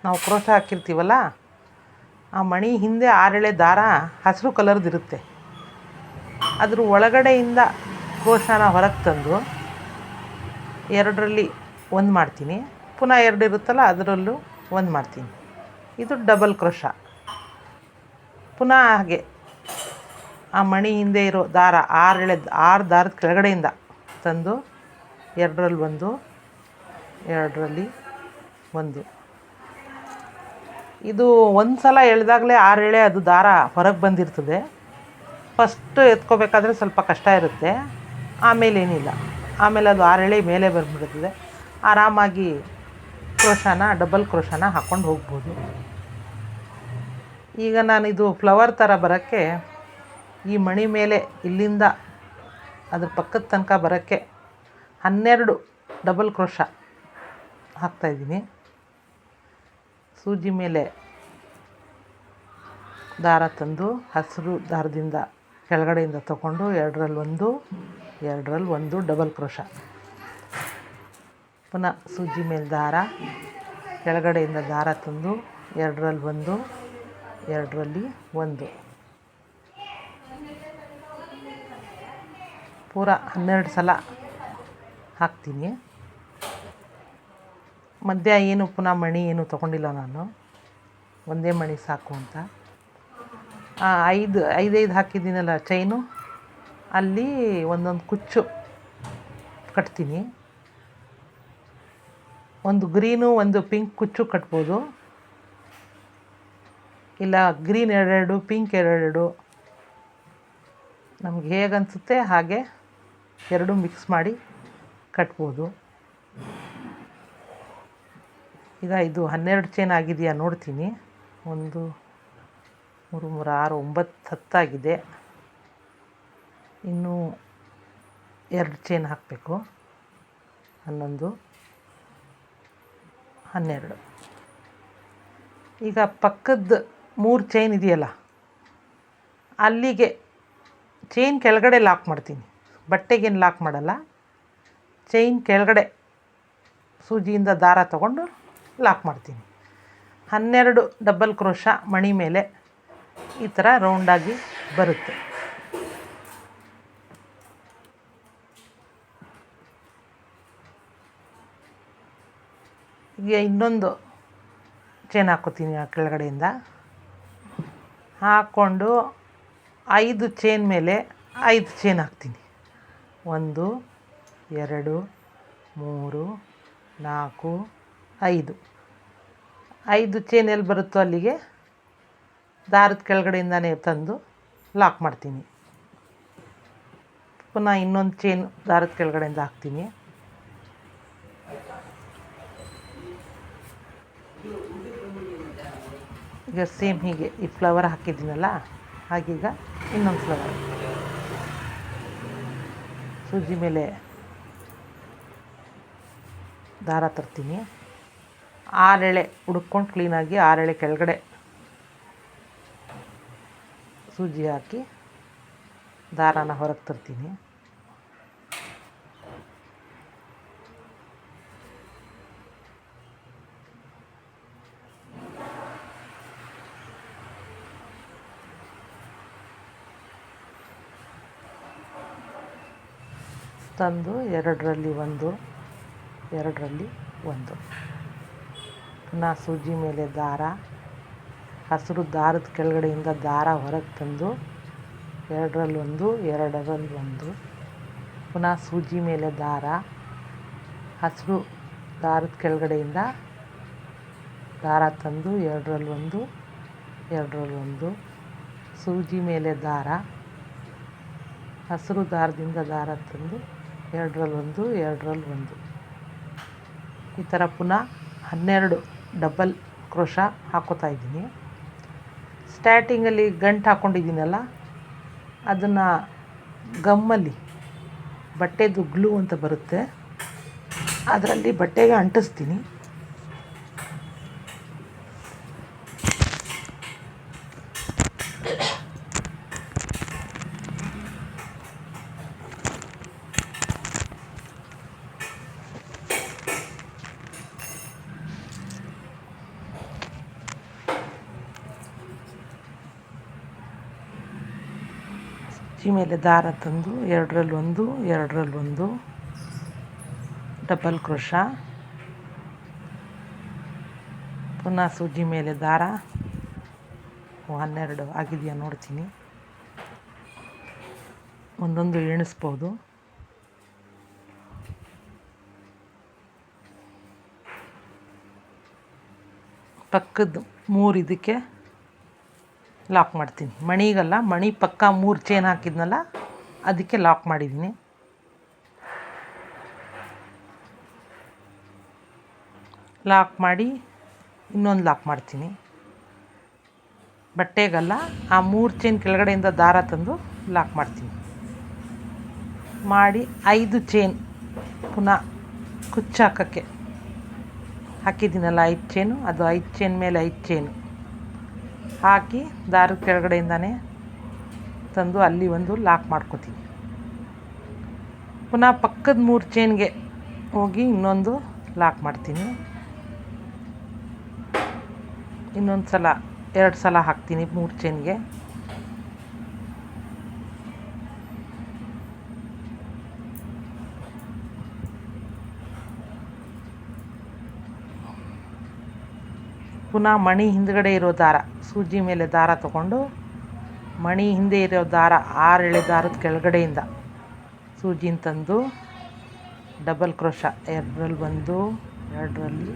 ನಾವು ಕ್ರೋಶ ಹಾಕಿರ್ತೀವಲ್ಲ, ಆ ಮಣಿ ಹಿಂದೆ 6 ಎಳೆ ದಾರ ಹಸಿರು ಕಲರ್ದಿರುತ್ತೆ. ಅದ್ರ ಒಳಗಡೆಯಿಂದ ಕ್ರೋಶನ ಹೊರಗೆ ತಂದು 2ರಲ್ಲಿ 1 ಮಾಡ್ತೀನಿ. ಪುನಃ 2 ಇರುತ್ತಲ್ಲ, ಅದರಲ್ಲೂ 1 ಮಾಡ್ತೀನಿ. ಇದು ಡಬಲ್ ಕ್ರೋಶ. ಪುನಃ ಹಾಗೆ ಆ ಮಣಿ ಹಿಂದೆ ಇರೋ ದಾರ 6 ದಾರದ ಕೆಳಗಡೆಯಿಂದ ತಂದು 2ರಲ್ಲಿ 1, 2ರಲ್ಲಿ 1. ಇದು ಒಂದು ಸಲ ಎಳೆದಾಗಲೇ 6 ಎಳೆ ಅದು ದಾರ ಹೊರಗೆ ಬಂದಿರ್ತದೆ. ಫಸ್ಟು ಎತ್ಕೋಬೇಕಾದ್ರೆ ಸ್ವಲ್ಪ ಕಷ್ಟ ಇರುತ್ತೆ, ಆಮೇಲೆ ಏನಿಲ್ಲ. ಆಮೇಲೆ ಅದು 6 ಎಳೆ ಮೇಲೆ ಬಂದುಬಿಡ್ತದೆ. ಆರಾಮಾಗಿ ಡಬಲ್ ಕ್ರೋಶನ ಹಾಕ್ಕೊಂಡು ಹೋಗ್ಬೋದು. ಈಗ ನಾನಿದು ಫ್ಲವರ್ ಥರ ಬರೋಕ್ಕೆ ಈ ಮಣಿ ಮೇಲೆ ಇಲ್ಲಿಂದ ಅದ್ರ ಪಕ್ಕದ ತನಕ ಬರೋಕ್ಕೆ 12 ಡಬಲ್ ಕ್ರೋಶ ಹಾಕ್ತಾಯಿದ್ದೀನಿ. ಸೂಜಿ ಮೇಲೆ ದಾರ ತಂದು ಹಸಿರು ದಾರದಿಂದ ಕೆಳಗಡೆಯಿಂದ ತಗೊಂಡು 2ರಲ್ಲಿ 1, 2ರಲ್ಲಿ 1 ಡಬಲ್ ಕ್ರೋಶ. ಪುನಃ ಸೂಜಿ ಮೇಲೆ ದಾರ, ಕೆಳಗಡೆಯಿಂದ ದಾರ ತಂದು 2ರಲ್ಲಿ 1, 2ರಲ್ಲಿ 1. ಪೂರ 12 ಸಲ ಹಾಕ್ತೀನಿ. ಮಧ್ಯ ಏನು ಪುನಃ ಮಣಿ ಏನು ತೊಗೊಂಡಿಲ್ಲ ನಾನು, ಒಂದೇ ಮಣಿ ಸಾಕು ಅಂತ. 5 ಹಾಕಿದ್ದೀನಲ್ಲ ಚೈನು, ಅಲ್ಲಿ ಒಂದೊಂದು ಕುಚ್ಚು ಕಟ್ತೀನಿ. ಒಂದು ಗ್ರೀನು, ಒಂದು ಪಿಂಕ್ ಕುಚ್ಚು ಕಟ್ಬೋದು. ಇಲ್ಲ ಗ್ರೀನ್ 2, ಪಿಂಕ್ 2, ನಮ್ಗೆ ಹೇಗೆ ಅನಿಸುತ್ತೆ ಹಾಗೆ 2 ಮಿಕ್ಸ್ ಮಾಡಿ ಕಟ್ಬೋದು. ಈಗ ಇದು 12 ಚೈನ್ ಆಗಿದೆಯಾ ನೋಡ್ತೀನಿ. 1, 3, 3, 6, 9, 10 ಆಗಿದೆ. ಇನ್ನೂ 2 ಚೈನ್ ಹಾಕಬೇಕು. 11, 12. ಈಗ ಪಕ್ಕದ 3 ಚೈನ್ ಇದೆಯಲ್ಲ, ಅಲ್ಲಿಗೆ ಚೈನ್ ಕೆಳಗಡೆ ಲಾಕ್ ಮಾಡ್ತೀನಿ. ಬಟ್ಟೆಗೇನು ಲಾಕ್ ಮಾಡಲ್ಲ, ಚೈನ್ ಕೆಳಗಡೆ ಸೂಜಿಯಿಂದ ದಾರ ತಗೊಂಡು ಲಾಕ್ ಮಾಡ್ತೀನಿ. 12 ಡಬಲ್ ಕ್ರೋಶ ಮಣಿ ಮೇಲೆ ಈ ಥರ ರೌಂಡಾಗಿ ಬರುತ್ತೆ. ಈಗ ಇನ್ನೊಂದು ಚೈನ್ ಹಾಕ್ಕೋತೀನಿ ಆ ಕೆಳಗಡೆಯಿಂದ. ಹಾಕ್ಕೊಂಡು 5 ಚೈನ್ ಮೇಲೆ 5 ಚೈನ್ ಹಾಕ್ತೀನಿ. 1, 2, 3, 4, 5. 5 ಚೈನ್ ಎಲ್ಲಿ ಬರುತ್ತೋ ಅಲ್ಲಿಗೆ ದಾರದ ಕೆಳಗಡೆಯಿಂದನೇ ತಂದು ಲಾಕ್ ಮಾಡ್ತೀನಿ. ಪುನಃ ಇನ್ನೊಂದು ಚೈನ್ ದಾರದ ಕೆಳಗಡೆಯಿಂದ ಹಾಕ್ತೀನಿ. ಈಗ ಸೇಮ್ ಹೀಗೆ ಈ ಫ್ಲವರ್ ಹಾಕಿದ್ದೀನಲ್ಲ, ಹಾಗೀಗ ಇನ್ನೊಂದು ಫ್ಲವರ್ ಸೂಜಿ ಮೇಲೆ ದಾರ ತರ್ತೀನಿ. 6 ಎಳೆ ಹುಡ್ಕೊಂಡು ಕ್ಲೀನಾಗಿ 6 ಎಳೆ ಕೆಳಗಡೆ ಸೂಜಿ ಹಾಕಿ ದಾರಾನ ಹೊರಗೆ ತರ್ತೀನಿ. ತಂದು 2ರಲ್ಲಿ 1, 2ರಲ್ಲಿ 1. ಪುನಃ ಸೂಜಿ ಮೇಲೆ ದಾರ, ಹಸಿರು ದಾರದ ಕೆಳಗಡೆಯಿಂದ ದಾರ ಹೊರಗೆ ತಂದು 2ರಲ್ಲಿ 1, 2ರಲ್ಲಿ 1. ಪುನಃ ಸೂಜಿ ಮೇಲೆ ದಾರ, ಹಸಿರು ದಾರದ ಕೆಳಗಡೆಯಿಂದ ದಾರ ತಂದು 2ರಲ್ಲಿ 1, 2ರಲ್ಲಿ 1. ಸೂಜಿ ಮೇಲೆ ದಾರ, ಹಸಿರು ದಾರದಿಂದ ದಾರ ತಂದು 2ರಲ್ಲಿ 1, 2ರಲ್ಲಿ 1. ಈ ಥರ ಪುನಃ 12 ಡಬಲ್ ಕ್ರೋಶ ಹಾಕ್ಕೋತಾ ಇದ್ದೀನಿ. ಸ್ಟಾರ್ಟಿಂಗಲ್ಲಿ ಗಂಟು ಹಾಕ್ಕೊಂಡಿದ್ದೀನಲ್ಲ, ಅದನ್ನು ಗಮ್ಮಲ್ಲಿ ಬಟ್ಟೆದು ಗ್ಲೂ ಅಂತ ಬರುತ್ತೆ, ಅದರಲ್ಲಿ ಬಟ್ಟೆಗೆ ಅಂಟಿಸ್ತೀನಿ. ಸೂಜಿ ಮೇಲೆ ದಾರ ತಂದು ಎರಡರಲ್ಲೊಂದು ಎರಡರಲ್ಲೊಂದು ಡಬಲ್ ಕ್ರೋಶಾ, ಪುನಃ ಸೂಜಿ ಮೇಲೆ ದಾರ 12 ಆಗಿದೆಯಾ ನೋಡ್ತೀನಿ, ಒಂದೊಂದು ಎಣಿಸ್ಬೋದು. ಪಕ್ಕದ 3 ಇದಕ್ಕೆ ಲಾಕ್ ಮಾಡ್ತೀನಿ. ಮಣಿಗಲ್ಲ, ಮಣಿ ಪಕ್ಕ 3 ಚೈನ್ ಹಾಕಿದ್ನಲ್ಲ ಅದಕ್ಕೆ ಲಾಕ್ ಮಾಡಿದ್ದೀನಿ. ಲಾಕ್ ಮಾಡಿ ಇನ್ನೊಂದು ಲಾಕ್ ಮಾಡ್ತೀನಿ. ಬಟ್ಟೆಗಲ್ಲ, ಆ 3 ಚೈನ್ ಕೆಳಗಡೆಯಿಂದ ದಾರ ತಂದು ಲಾಕ್ ಮಾಡ್ತೀನಿ. ಮಾಡಿ 5 ಚೈನ್ ಪುನಃ ಕುಚ್ಚು ಹಾಕೋಕ್ಕೆ ಹಾಕಿದ್ದೀನಲ್ಲ 5 ಚೈನು, ಅದು 5 ಚೈನ್ ಮೇಲೆ 5 ಚೈನು ಹಾಕಿ ದಾರದ ಕೆಳಗಡೆಯಿಂದನೇ ತಂದು ಅಲ್ಲಿ ಒಂದು ಲಾಕ್ ಮಾಡ್ಕೋತೀನಿ. ಪುನಃ ಪಕ್ಕದ 3 ಚೈನ್ಗೆ ಹೋಗಿ ಇನ್ನೊಂದು ಲಾಕ್ ಮಾಡ್ತೀನಿ. ಇನ್ನೊಂದು ಸಲ 2 ಸಲ ಹಾಕ್ತೀನಿ 3 ಚೈನ್ಗೆ. ಪುನಃ ಮಣಿ ಹಿಂದ್ಗಡೆ ಇರೋ ದಾರ, ಸೂಜಿ ಮೇಲೆ ದಾರ ತಗೊಂಡು ಮಣಿ ಹಿಂದೆ ಇರೋ ದಾರ 6 ಎಳೆ ದಾರದ ಕೆಳಗಡೆಯಿಂದ ಸೂಜಿನ ತಂದು ಡಬಲ್ ಕ್ರೋಶಾ, ಎರಡರಲ್ಲಿ ಒಂದು, ಎರಡರಲ್ಲಿ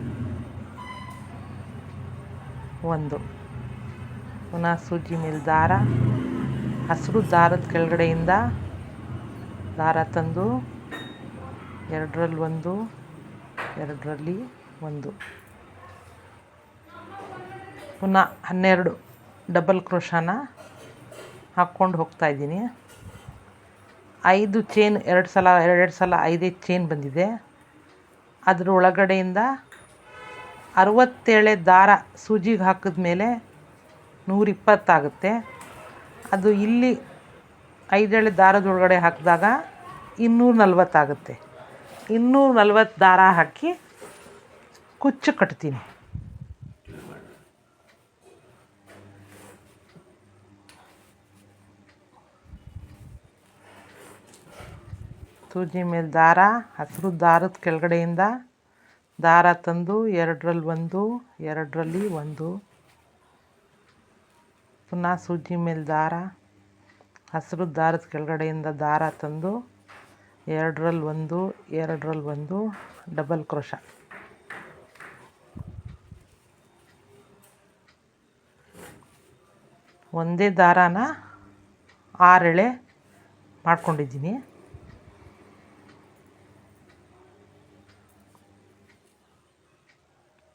ಒಂದು, ಪುನಃ ಸೂಜಿ ಮೇಲೆ ದಾರ, ಹಸಿರು ದಾರದ ಕೆಳಗಡೆಯಿಂದ ದಾರ ತಂದು ಎರಡರಲ್ಲಿ ಒಂದು, ಎರಡರಲ್ಲಿ ಒಂದು, ಪುನಃ 12 ಡಬಲ್ ಕ್ರೋಶಾನ ಹಾಕ್ಕೊಂಡು ಹೋಗ್ತಾಯಿದ್ದೀನಿ. 5 ಚೈನ್ 2 ಸಲ 5 ಚೈನ್ ಬಂದಿದೆ. ಅದ್ರ ಒಳಗಡೆಯಿಂದ 67 ದಾರ ಸೂಜಿಗೆ ಹಾಕಿದ ಮೇಲೆ 120 ಆಗುತ್ತೆ. ಅದು ಇಲ್ಲಿ 5 ಎಳೆ ದಾರದೊಳಗಡೆ ಹಾಕಿದಾಗ 240 ಆಗುತ್ತೆ. 240 ದಾರ ಹಾಕಿ ಕುಚ್ಚು ಕಟ್ತೀನಿ. ಸೂಜಿ ಮೇಲೆ ದಾರ, ಹಸಿರು ದಾರದ ಕೆಳಗಡೆಯಿಂದ ದಾರ ತಂದು ಎರಡರಲ್ಲಿ ಒಂದು, ಎರಡರಲ್ಲಿ ಒಂದು, ಪುನಃ ಸೂಜಿ ಮೇಲೆ ದಾರ, ಹಸಿರು ದಾರದ ಕೆಳಗಡೆಯಿಂದ ದಾರ ತಂದು ಎರಡರಲ್ಲಿ ಒಂದು, ಎರಡರಲ್ಲಿ ಒಂದು, ಡಬಲ್ ಕ್ರೋಶಾ. ಒಂದೇ ದಾರಾನ 6 ಎಳೆ ಮಾಡ್ಕೊಂಡಿದ್ದೀನಿ.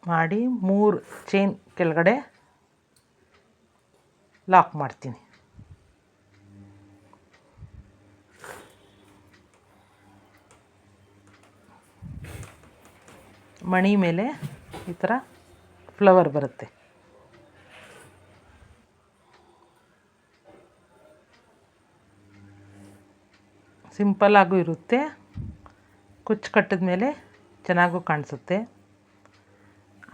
ಮಾಡಿ 3 ಚೈನ್ ಕೆಳಗಡೆ ಲಾಕ್ ಮಾಡ್ತೀನಿ. ಮಣಿ ಮೇಲೆ ಈ ಥರ ಫ್ಲವರ್ ಬರುತ್ತೆ. ಸಿಂಪಲ್ಲಾಗೂ ಇರುತ್ತೆ, ಕುಚ್ಚು ಕಟ್ಟಿದ ಮೇಲೆ ಚೆನ್ನಾಗೂ ಕಾಣಿಸುತ್ತೆ.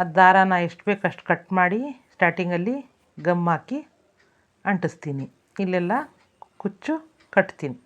ಆ ದಾರಾನ ಎಷ್ಟು ಬೇಕು ಅಷ್ಟು ಕಟ್ ಮಾಡಿ ಸ್ಟಾರ್ಟಿಂಗಲ್ಲಿ ಗಮ್ ಹಾಕಿ ಅಂಟಿಸ್ತೀನಿ. ಇಲ್ಲೆಲ್ಲ ಕುಚ್ಚು ಕಟ್ತೀನಿ.